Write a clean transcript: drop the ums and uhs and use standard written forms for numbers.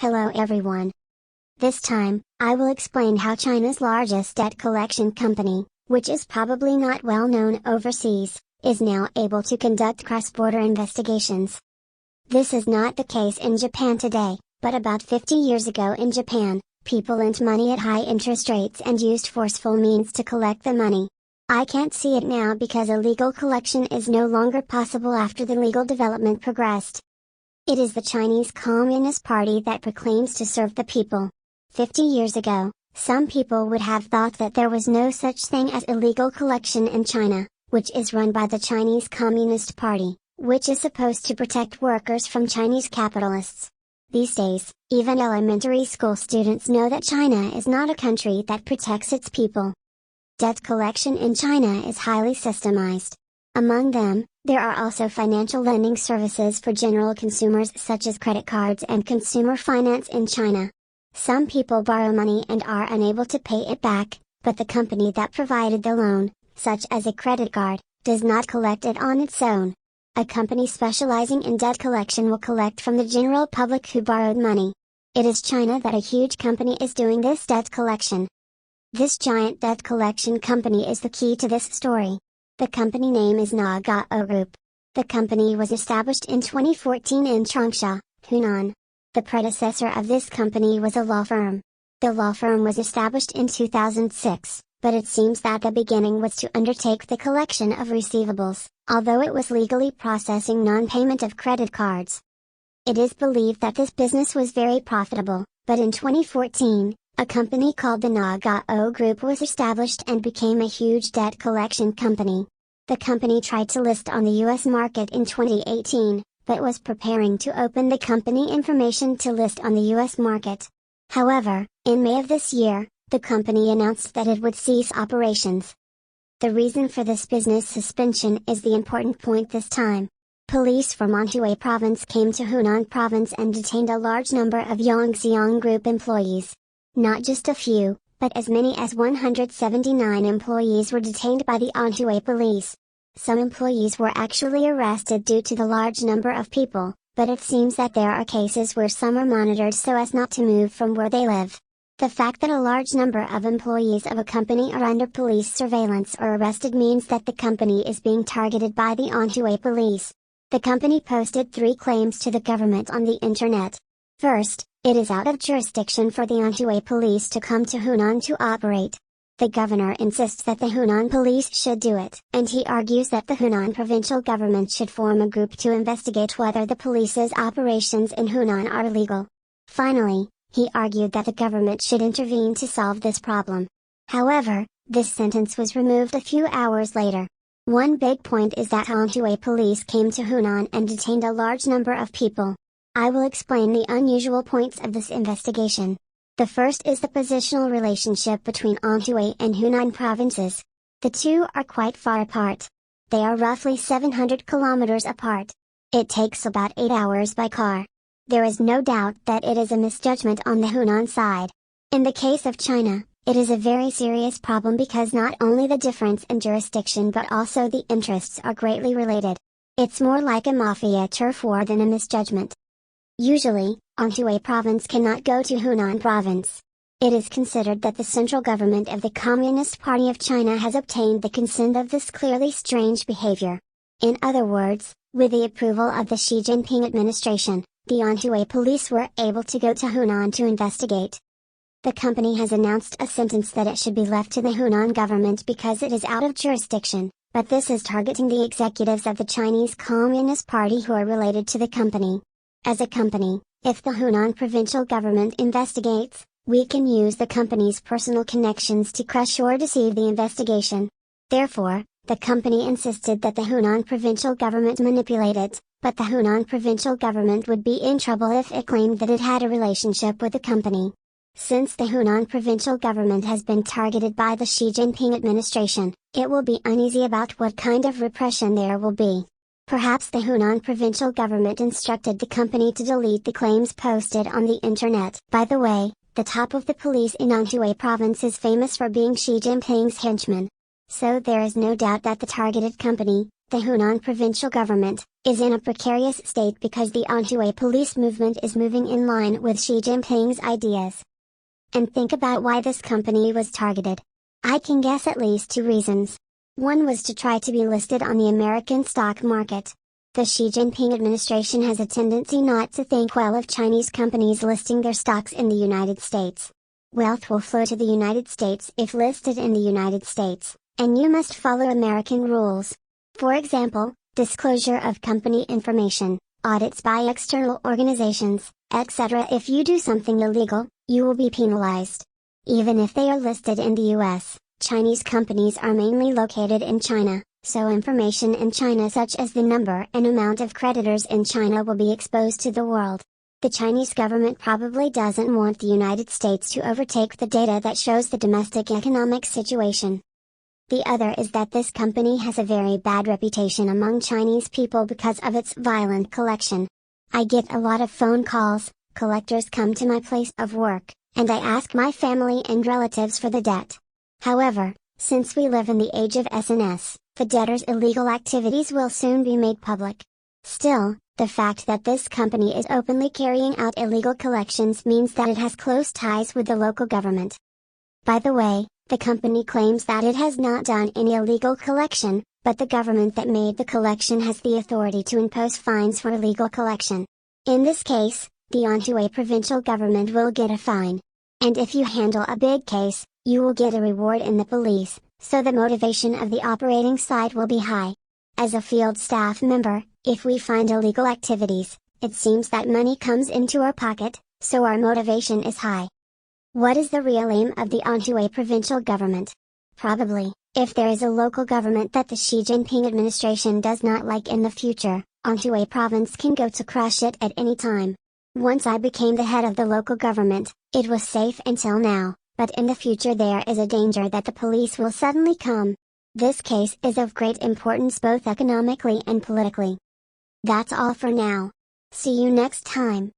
Hello everyone. This time, I will explain how China's largest debt collection company, which is probably not well known overseas, is now able to conduct cross-border investigations. This is not the case in Japan today, but about 50 years ago in Japan, people lent money at high interest rates and used forceful means to collect the money. I can't see it now because illegal collection is no longer possible after the legal development progressed. It is the Chinese Communist Party that proclaims to serve the people. 50 years ago, some people would have thought that there was no such thing as illegal collection in China, which is run by the Chinese Communist Party, which is supposed to protect workers from Chinese capitalists. These days, even elementary school students know that China is not a country that protects its people. Debt collection in China is highly systemized. Among them, there are also financial lending services for general consumers such as credit cards and consumer finance in China. Some people borrow money and are unable to pay it back, but the company that provided the loan, such as a credit card, does not collect it on its own. A company specializing in debt collection will collect from the general public who borrowed money. It is China that a huge company is doing this debt collection. This giant debt collection company is the key to this story. The company name is Nagao Group. The company was established in 2014 in Changsha, Hunan. The predecessor of this company was a law firm. The law firm was established in 2006, but it seems that the beginning was to undertake the collection of receivables, although it was legally processing non-payment of credit cards. It is believed that this business was very profitable, but in 2014, a company called the Nagao Group was established and became a huge debt collection company. The company tried to list on the US market in 2018, but was preparing to open the company information to list on the US market. However, in May of this year, the company announced that it would cease operations. The reason for this business suspension is the important point this time. Police from Anhui province came to Hunan province and detained a large number of Yongxiang Group employees. Not just a few, but as many as 179 employees were detained by the Anhui police. Some employees were actually arrested due to the large number of people, but it seems that there are cases where some are monitored so as not to move from where they live. The fact that a large number of employees of a company are under police surveillance or arrested means that the company is being targeted by the Anhui police. The company posted 3 claims to the government on the internet. First, it is out of jurisdiction for the Anhui police to come to Hunan to operate. The governor insists that the Hunan police should do it, and he argues that the Hunan provincial government should form a group to investigate whether the police's operations in Hunan are illegal. Finally, he argued that the government should intervene to solve this problem. However, this sentence was removed a few hours later. One big point is that Anhui police came to Hunan and detained a large number of people. I will explain the unusual points of this investigation. The first is the positional relationship between Anhui and Hunan provinces. The two are quite far apart. They are roughly 700 kilometers apart. It takes about 8 hours by car. There is no doubt that it is a misjudgment on the Hunan side. In the case of China, it is a very serious problem because not only the difference in jurisdiction but also the interests are greatly related. It's more like a mafia turf war than a misjudgment. Usually, Anhui province cannot go to Hunan province. It is considered that the central government of the Communist Party of China has obtained the consent of this clearly strange behavior. In other words, with the approval of the Xi Jinping administration, the Anhui police were able to go to Hunan to investigate. The company has announced a sentence that it should be left to the Hunan government because it is out of jurisdiction, but this is targeting the executives of the Chinese Communist Party who are related to the company. As a company, if the Hunan provincial government investigates, we can use the company's personal connections to crush or deceive the investigation. Therefore, the company insisted that the Hunan provincial government manipulate it, but the Hunan provincial government would be in trouble if it claimed that it had a relationship with the company. Since the Hunan provincial government has been targeted by the Xi Jinping administration, it will be uneasy about what kind of repression there will be. Perhaps the Hunan provincial government instructed the company to delete the claims posted on the internet. By the way, the top of the police in Anhui province is famous for being Xi Jinping's henchman. So there is no doubt that the targeted company, the Hunan provincial government, is in a precarious state because the Anhui police movement is moving in line with Xi Jinping's ideas. And think about why this company was targeted. I can guess at least two reasons. One was to try to be listed on the American stock market. The Xi Jinping administration has a tendency not to think well of Chinese companies listing their stocks in the United States. Wealth will flow to the United States if listed in the United States, and you must follow American rules. For example, disclosure of company information, audits by external organizations, etc. If you do something illegal, you will be penalized. Even if they are listed in the US, Chinese companies are mainly located in China, so information in China such as the number and amount of creditors in China will be exposed to the world. The Chinese government probably doesn't want the United States to overtake the data that shows the domestic economic situation. The other is that this company has a very bad reputation among Chinese people because of its violent collection. I get a lot of phone calls, collectors come to my place of work, and I ask my family and relatives for the debt. However, since we live in the age of SNS, the debtor's illegal activities will soon be made public. Still, the fact that this company is openly carrying out illegal collections means that it has close ties with the local government. By the way, the company claims that it has not done any illegal collection, but the government that made the collection has the authority to impose fines for illegal collection. In this case, the Anhui provincial government will get a fine. And if you handle a big case, you will get a reward in the police, so the motivation of the operating side will be high. As a field staff member, if we find illegal activities, it seems that money comes into our pocket, so our motivation is high. What is the real aim of the Anhui provincial government? Probably, if there is a local government that the Xi Jinping administration does not like in the future, Anhui province can go to crush it at any time. Once I became the head of the local government, it was safe until now, but in the future there is a danger that the police will suddenly come. This case is of great importance both economically and politically. That's all for now. See you next time.